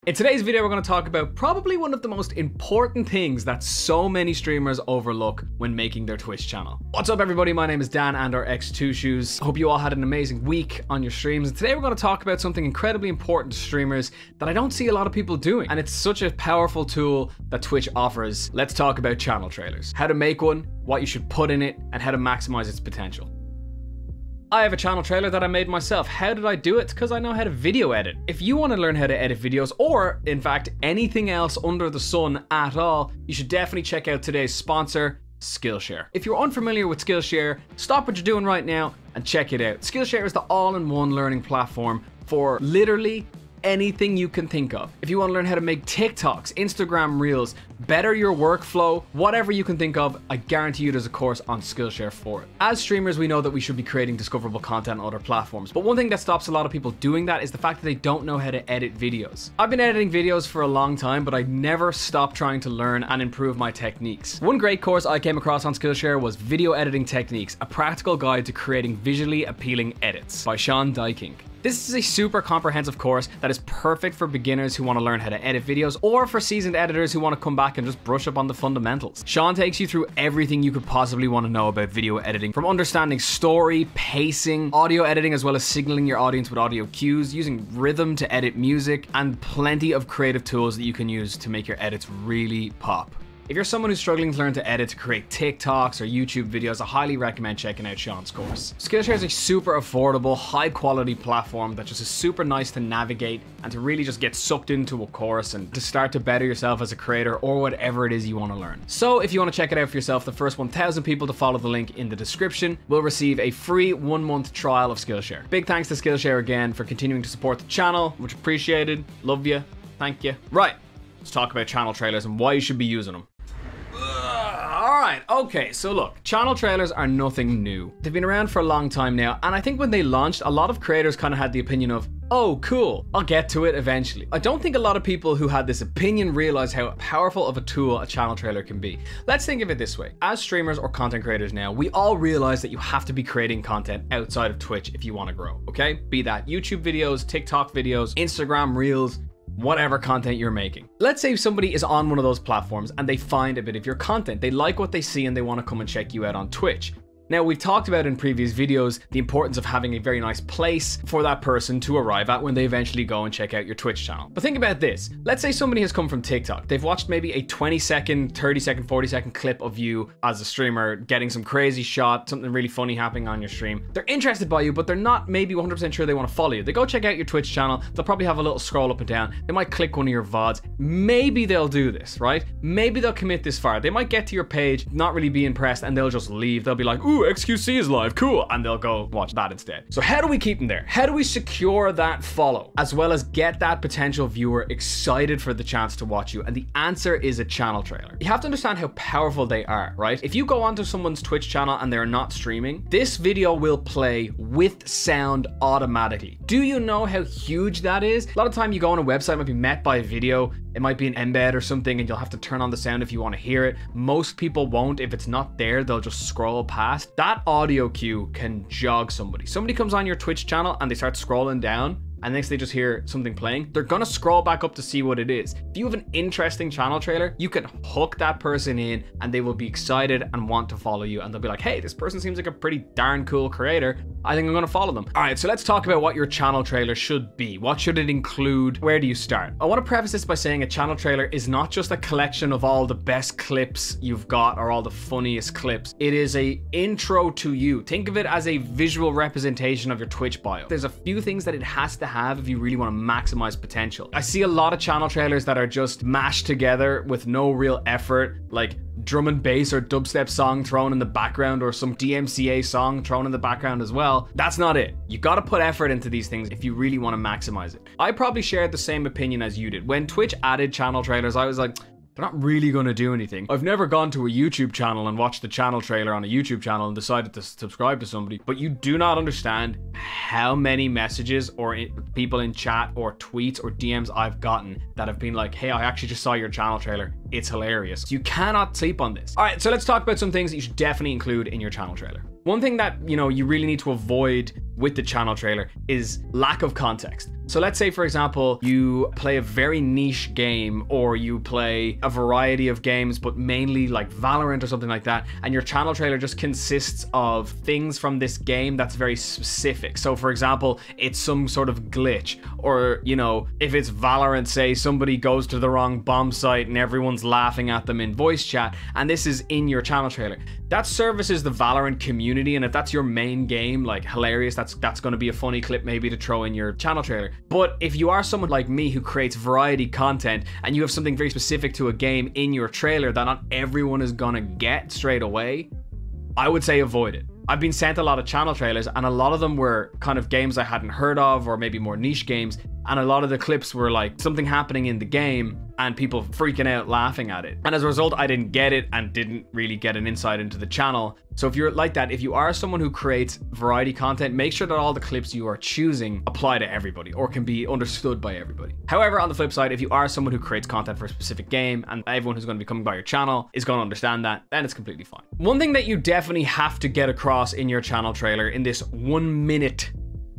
In today's video, we're going to talk about probably one of the most important things that so many streamers overlook when making their Twitch channel. What's up, everybody? My name is Dan and our X2 Shoes. Hope you all had an amazing week on your streams. And today we're going to talk about something incredibly important to streamers that I don't see a lot of people doing. And it's such a powerful tool that Twitch offers. Let's talk about channel trailers. How to make one, what you should put in it, and how to maximize its potential. I have a channel trailer that I made myself. How did I do it? Because I know how to video edit. If you want to learn how to edit videos, or in fact anything else under the sun at all, you should definitely check out today's sponsor, Skillshare. If you're unfamiliar with Skillshare, stop what you're doing right now and check it out. Skillshare is the all-in-one learning platform for literally anything you can think of. If you want to learn how to make TikToks, Instagram Reels, better your workflow, whatever you can think of, I guarantee you there's a course on Skillshare for it. As streamers, we know that we should be creating discoverable content on other platforms, but one thing that stops a lot of people doing that is the fact that they don't know how to edit videos. I've been editing videos for a long time, but I never stopped trying to learn and improve my techniques. One great course I came across on Skillshare was Video Editing Techniques, a practical guide to creating visually appealing edits by Sean Dyking. This is a super comprehensive course that is perfect for beginners who want to learn how to edit videos, or for seasoned editors who want to come back and just brush up on the fundamentals. Sean takes you through everything you could possibly want to know about video editing, from understanding story, pacing, audio editing, as well as signaling your audience with audio cues, using rhythm to edit music, and plenty of creative tools that you can use to make your edits really pop. If you're someone who's struggling to learn to edit to create TikToks or YouTube videos, I highly recommend checking out Sean's course. Skillshare is a super affordable, high quality platform that just is super nice to navigate and to really just get sucked into a course and to start to better yourself as a creator or whatever it is you want to learn. So if you want to check it out for yourself, the first 1,000 people to follow the link in the description will receive a free 1-month trial of Skillshare. Big thanks to Skillshare again for continuing to support the channel, much appreciated. Love you. Thank you. Right, let's talk about channel trailers and why you should be using them. Alright, okay, so look, channel trailers are nothing new. They've been around for a long time now, and I think when they launched, a lot of creators kind of had the opinion of, oh, cool, I'll get to it eventually. I don't think a lot of people who had this opinion realize how powerful of a tool a channel trailer can be. Let's think of it this way. As streamers or content creators now, we all realize that you have to be creating content outside of Twitch if you want to grow, okay? Be that YouTube videos, TikTok videos, Instagram Reels, whatever content you're making. Let's say somebody is on one of those platforms and they find a bit of your content. They like what they see and they want to come and check you out on Twitch. Now, we've talked about in previous videos the importance of having a very nice place for that person to arrive at when they eventually go and check out your Twitch channel. But think about this. Let's say somebody has come from TikTok. They've watched maybe a 20-second, 30-second, 40-second clip of you as a streamer getting some crazy shot, something really funny happening on your stream. They're interested by you, but they're not maybe 100% sure they want to follow you. They go check out your Twitch channel. They'll probably have a little scroll up and down. They might click one of your VODs. Maybe they'll do this, right? Maybe they'll commit this far. They might get to your page, not really be impressed, and they'll just leave. They'll be like, ooh, XQC is live, cool, and they'll go watch that instead. So how do we keep them there? How do we secure that follow, as well as get that potential viewer excited for the chance to watch you? And the answer is a channel trailer. You have to understand how powerful they are, right? If you go onto someone's Twitch channel and they're not streaming, this video will play with sound automatically. Do you know how huge that is? A lot of time you go on a website, might be met by a video, it might be an embed or something, and you'll have to turn on the sound if you want to hear it. Most people won't. If it's not there, they'll just scroll past. That audio cue can jog somebody. Somebody comes on your Twitch channel and they start scrolling down, and next they just hear something playing, they're gonna scroll back up to see what it is. If you have an interesting channel trailer, you can hook that person in and they will be excited and want to follow you, and they'll be like, hey, this person seems like a pretty darn cool creator. I think I'm gonna follow them. All right, so let's talk about what your channel trailer should be. What should it include? Where do you start? I wanna preface this by saying a channel trailer is not just a collection of all the best clips you've got or all the funniest clips. It is a intro to you. Think of it as a visual representation of your Twitch bio. There's a few things that it has to have if you really want to maximize potential. I see a lot of channel trailers that are just mashed together with no real effort, like drum and bass or dubstep song thrown in the background or some DMCA song thrown in the background as well. That's not it. You got to put effort into these things if you really want to maximize it. I probably shared the same opinion as you did. When Twitch added channel trailers, I was like, they're not really going to do anything. I've never gone to a YouTube channel and watched the channel trailer on a YouTube channel and decided to subscribe to somebody, but you do not understand how many messages or people in chat or tweets or DMs I've gotten that have been like, hey, I actually just saw your channel trailer. It's hilarious. You cannot sleep on this. All right, so let's talk about some things that you should definitely include in your channel trailer. One thing that, you really need to avoid with the channel trailer is lack of context. So let's say, for example, you play a very niche game, or you play a variety of games, but mainly like Valorant or something like that, and your channel trailer just consists of things from this game that's very specific. So for example, it's some sort of glitch, or, you know, if it's Valorant, say somebody goes to the wrong bomb site and everyone's laughing at them in voice chat, and this is in your channel trailer. That services the Valorant community, and if that's your main game, like hilarious, that's going to be a funny clip maybe to throw in your channel trailer. But if you are someone like me who creates variety content and you have something very specific to a game in your trailer that not everyone is gonna get straight away, I would say avoid it. I've been sent a lot of channel trailers, and a lot of them were kind of games I hadn't heard of, or maybe more niche games, and a lot of the clips were like something happening in the game and people freaking out laughing at it. And as a result, I didn't get it and didn't really get an insight into the channel. So if you're like that, if you are someone who creates variety content, make sure that all the clips you are choosing apply to everybody or can be understood by everybody. However, on the flip side, if you are someone who creates content for a specific game and everyone who's going to be coming by your channel is going to understand that, then it's completely fine. One thing that you definitely have to get across in your channel trailer in this 1 minute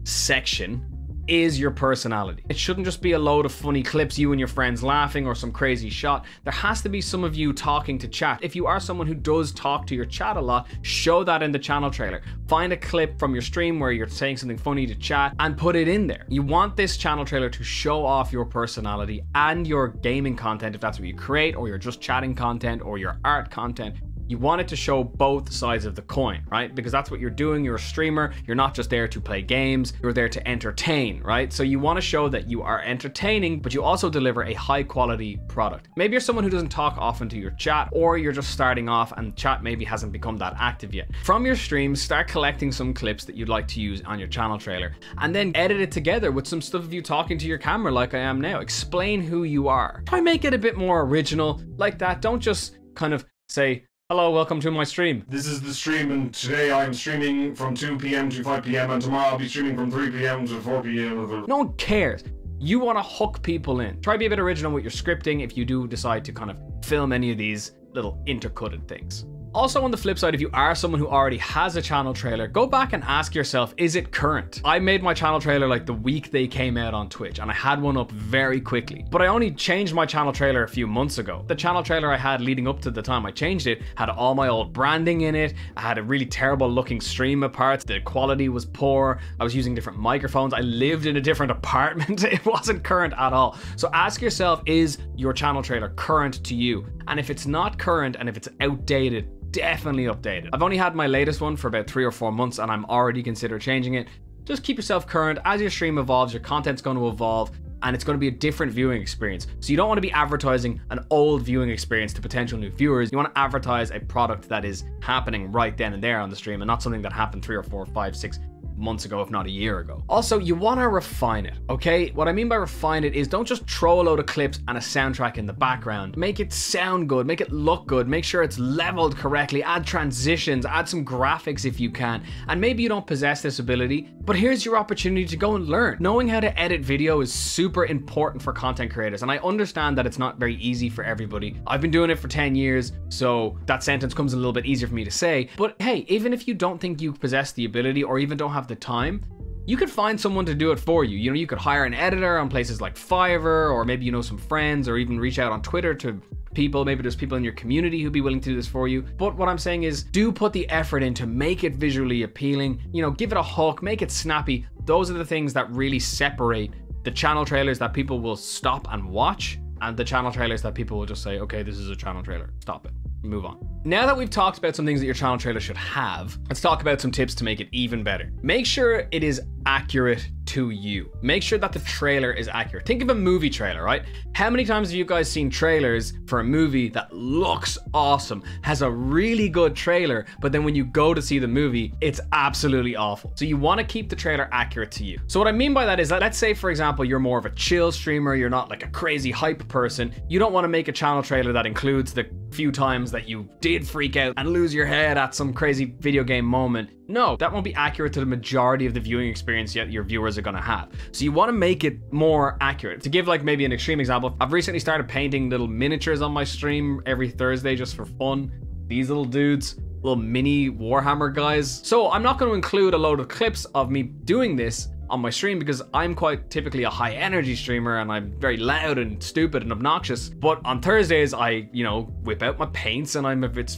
section is your personality. It shouldn't just be a load of funny clips, you and your friends laughing, or some crazy shot. There has to be some of you talking to chat. If you are someone who does talk to your chat a lot, show that in the channel trailer. Find a clip from your stream where you're saying something funny to chat and put it in there. You want this channel trailer to show off your personality and your gaming content, if that's what you create, or your just chatting content, or your art content. You want it to show both sides of the coin, right? Because that's what you're doing. You're a streamer. You're not just there to play games. You're there to entertain, right? So you want to show that you are entertaining, but you also deliver a high quality product. Maybe you're someone who doesn't talk often to your chat, or you're just starting off and chat maybe hasn't become that active yet. From your streams, start collecting some clips that you'd like to use on your channel trailer, and then edit it together with some stuff of you talking to your camera like I am now. Explain who you are. Try make it a bit more original like that. Don't just kind of say, hello, welcome to my stream. This is the stream, and today I'm streaming from 2 p.m. to 5 p.m. and tomorrow I'll be streaming from 3 p.m. to 4 p.m. No one cares. You want to hook people in. Try to be a bit original with your scripting if you do decide to kind of film any of these little intercutted things. Also, on the flip side, if you are someone who already has a channel trailer, go back and ask yourself, is it current? I made my channel trailer like the week they came out on Twitch, and I had one up very quickly. But I only changed my channel trailer a few months ago. The channel trailer I had leading up to the time I changed it had all my old branding in it. I had a really terrible looking stream of parts. The quality was poor. I was using different microphones. I lived in a different apartment. It wasn't current at all. So ask yourself, is your channel trailer current to you? And if it's not current and if it's outdated, definitely update it. I've only had my latest one for about 3 or 4 months and I'm already considering changing it. Just keep yourself current. As your stream evolves, your content's going to evolve, and it's going to be a different viewing experience. So you don't want to be advertising an old viewing experience to potential new viewers. You want to advertise a product that is happening right then and there on the stream, and not something that happened 3 or 4, 5, 6 months ago, if not a year ago. Also, you want to refine it, okay? What I mean by refine it is don't just throw a load of clips and a soundtrack in the background. Make it sound good, make it look good, make sure it's leveled correctly, add transitions, add some graphics if you can. And maybe you don't possess this ability, but here's your opportunity to go and learn. Knowing how to edit video is super important for content creators, and I understand that it's not very easy for everybody. I've been doing it for 10 years, so that sentence comes a little bit easier for me to say. But hey, even if you don't think you possess the ability or even don't have the time, you could find someone to do it for you. You know, you could hire an editor on places like Fiverr, or maybe you know some friends, or even reach out on Twitter to people. Maybe there's people in your community who'd be willing to do this for you. But what I'm saying is, do put the effort in to make it visually appealing. You know, give it a hook, make it snappy. Those are the things that really separate the channel trailers that people will stop and watch, and the channel trailers that people will just say, okay, this is a channel trailer, stop it, move on. Now that we've talked about some things that your channel trailer should have, let's talk about some tips to make it even better. Make sure it is accurate to you. Make sure that the trailer is accurate. Think of a movie trailer, right? How many times have you guys seen trailers for a movie that looks awesome, has a really good trailer, but then when you go to see the movie, it's absolutely awful? So you want to keep the trailer accurate to you. So what I mean by that is that, let's say for example, you're more of a chill streamer, you're not like a crazy hype person. You don't want to make a channel trailer that includes the few times that you did freak out and lose your head at some crazy video game moment. No, that won't be accurate to the majority of the viewing experience yet your viewers are going to have. So you want to make it more accurate. To give like maybe an extreme example, I've recently started painting little miniatures on my stream every Thursday just for fun. These little dudes, little mini Warhammer guys. So I'm not going to include a load of clips of me doing this, on my stream because I'm quite typically a high energy streamer and I'm very loud and stupid and obnoxious. But on Thursdays, I, you know, whip out my paints and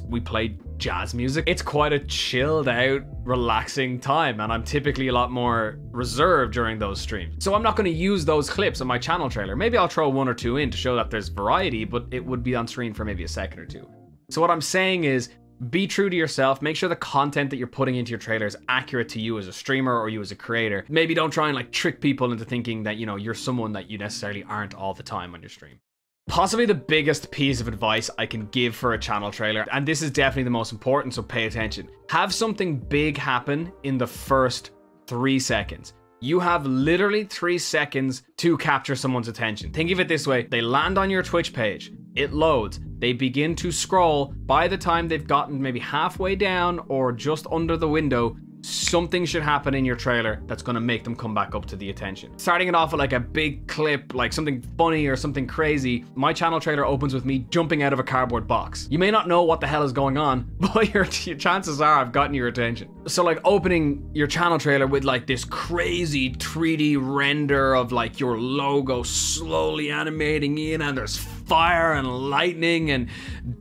we play jazz music. It's quite a chilled out, relaxing time, and I'm typically a lot more reserved during those streams. So I'm not going to use those clips on my channel trailer. Maybe I'll throw 1 or 2 in to show that there's variety, but it would be on screen for maybe a second or 2. So what I'm saying is, be true to yourself. Make sure the content that you're putting into your trailer is accurate to you as a streamer or you as a creator. Maybe don't try and like trick people into thinking that, you know, you're someone that you necessarily aren't all the time on your stream. Possibly the biggest piece of advice I can give for a channel trailer, and this is definitely the most important, so pay attention. Have something big happen in the first 3 seconds. You have literally 3 seconds to capture someone's attention. Think of it this way. They land on your Twitch page. It loads. They begin to scroll. By the time they've gotten maybe halfway down or just under the window, something should happen in your trailer that's going to make them come back up to the attention. Starting it off with like a big clip, like something funny or something crazy. My channel trailer opens with me jumping out of a cardboard box. You may not know what the hell is going on, but your chances are I've gotten your attention. So like opening your channel trailer with like this crazy 3D render of like your logo slowly animating in, and there's fire and lightning and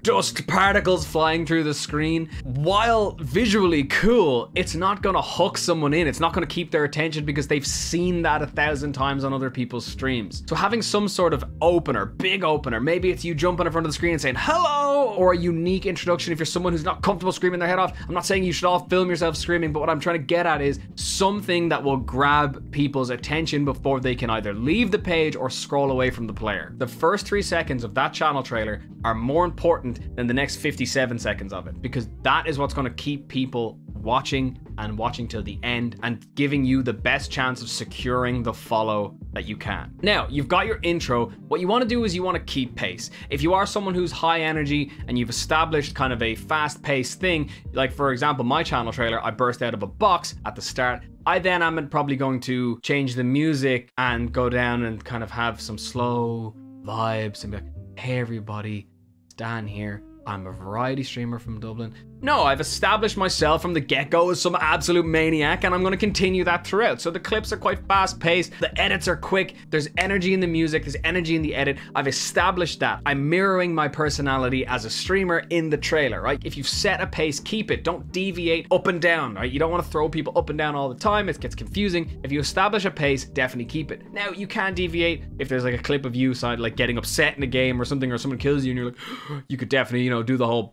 dust particles flying through the screen. While visually cool, it's not gonna hook someone in. It's not gonna keep their attention because they've seen that 1,000 times on other people's streams. So having some sort of opener, big opener, maybe it's you jumping in front of the screen and saying hello, or a unique introduction if you're someone who's not comfortable screaming their head off. I'm not saying you should all film yourself screaming, but what I'm trying to get at is something that will grab people's attention before they can either leave the page or scroll away from the player. The first 3 seconds of that channel trailer are more important than the next 57 seconds of it, because that is what's going to keep people watching and watching till the end and giving you the best chance of securing the follow that you can. Now, you've got your intro. What you want to do is you want to keep pace. If you are someone who's high energy and you've established kind of a fast-paced thing, like for example, my channel trailer, I burst out of a box at the start. I then am probably going to change the music and go down and kind of have some slow vibes and be like, hey everybody, it's Dan here. I'm a variety streamer from Dublin. No, I've established myself from the get-go as some absolute maniac, and I'm going to continue that throughout. So the clips are quite fast-paced, the edits are quick, there's energy in the music, there's energy in the edit. I've established that. I'm mirroring my personality as a streamer in the trailer, right? If you've set a pace, keep it. Don't deviate up and down, right? You don't want to throw people up and down all the time. It gets confusing. If you establish a pace, definitely keep it. Now, you can deviate if there's like a clip of you side like getting upset in a game or something, or someone kills you and you're like, you could definitely, you know, do the whole.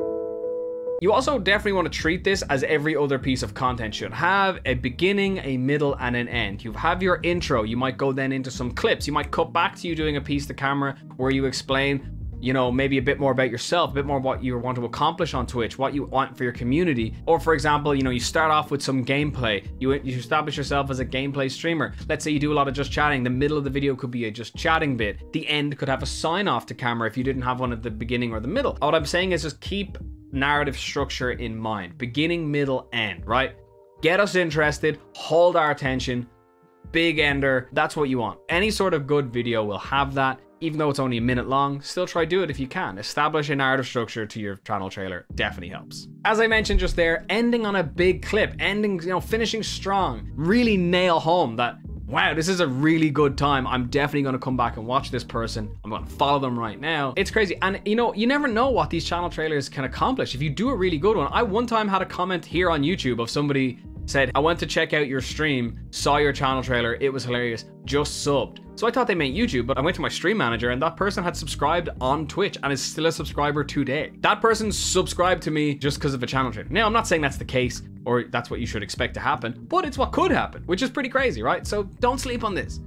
You also definitely want to treat this as every other piece of content should have: a beginning, a middle, and an end. You have your intro. You might go then into some clips. You might cut back to you doing a piece to camera where you explain, you know, maybe a bit more about yourself, a bit more what you want to accomplish on Twitch, what you want for your community. Or for example, you know, you start off with some gameplay. You establish yourself as a gameplay streamer. Let's say you do a lot of just chatting. The middle of the video could be a just chatting bit. The end could have a sign off to camera if you didn't have one at the beginning or the middle. What I'm saying is just keep narrative structure in mind. Beginning, middle, end, right? Get us interested, hold our attention, big ender. That's what you want. Any sort of good video will have that. Even though it's only a minute long, still try do it if you can. Establish a narrative structure to your channel trailer definitely helps. As I mentioned just there, ending on a big clip, ending, you know, finishing strong, really nail home that, wow, this is a really good time. I'm definitely going to come back and watch this person. I'm going to follow them right now. It's crazy. And you know, you never know what these channel trailers can accomplish if you do a really good one. I one time had a comment here on YouTube of somebody said, I went to check out your stream, saw your channel trailer, it was hilarious, just subbed. So I thought they meant YouTube, but I went to my stream manager and that person had subscribed on Twitch and is still a subscriber today. That person subscribed to me just because of a channel trailer. Now, I'm not saying that's the case or that's what you should expect to happen, but it's what could happen, which is pretty crazy, right? So don't sleep on this.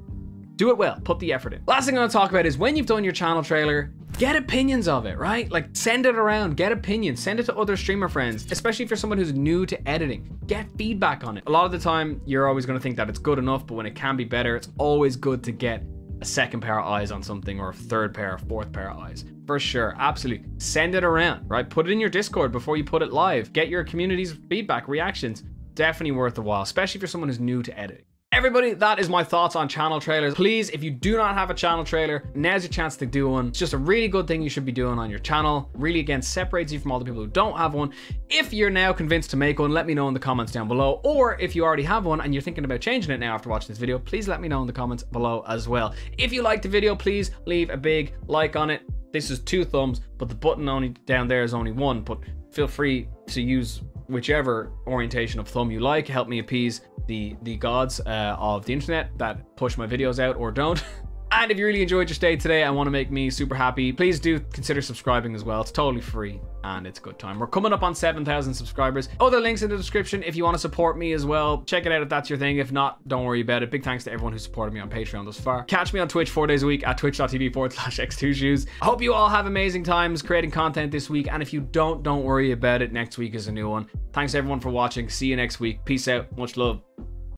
Do it well, put the effort in. Last thing I'm gonna talk about is when you've done your channel trailer, get opinions of it, right? Like send it around, get opinions, send it to other streamer friends, especially if you're someone who's new to editing. Get feedback on it. A lot of the time, you're always gonna think that it's good enough, but when it can be better, it's always good to get a second pair of eyes on something, or a third pair, or fourth pair of eyes. For sure, absolutely. Send it around, right? Put it in your Discord before you put it live. Get your community's feedback, reactions. Definitely worth the while, especially if you're someone who's new to editing. Everybody, that is my thoughts on channel trailers. Please, if you do not have a channel trailer, now's your chance to do one. It's just a really good thing you should be doing on your channel. Really, again, separates you from all the people who don't have one. If you're now convinced to make one, let me know in the comments down below. Or if you already have one and you're thinking about changing it now after watching this video, please let me know in the comments below as well. If you liked the video, please leave a big like on it. This is 2 thumbs, but the button only down there is only 1, but feel free to use whichever orientation of thumb you like. Help me appease the gods of the internet that push my videos out or don't. And if you really enjoyed your stay today and want to make me super happy, please do consider subscribing as well. It's totally free and it's a good time. We're coming up on 7,000 subscribers. Other links in the description if you want to support me as well. Check it out if that's your thing. If not, don't worry about it. Big thanks to everyone who supported me on Patreon thus far. Catch me on Twitch 4 days a week at twitch.tv/x2shoes. I hope you all have amazing times creating content this week. And if you don't worry about it. Next week is a new one. Thanks everyone for watching. See you next week. Peace out. Much love.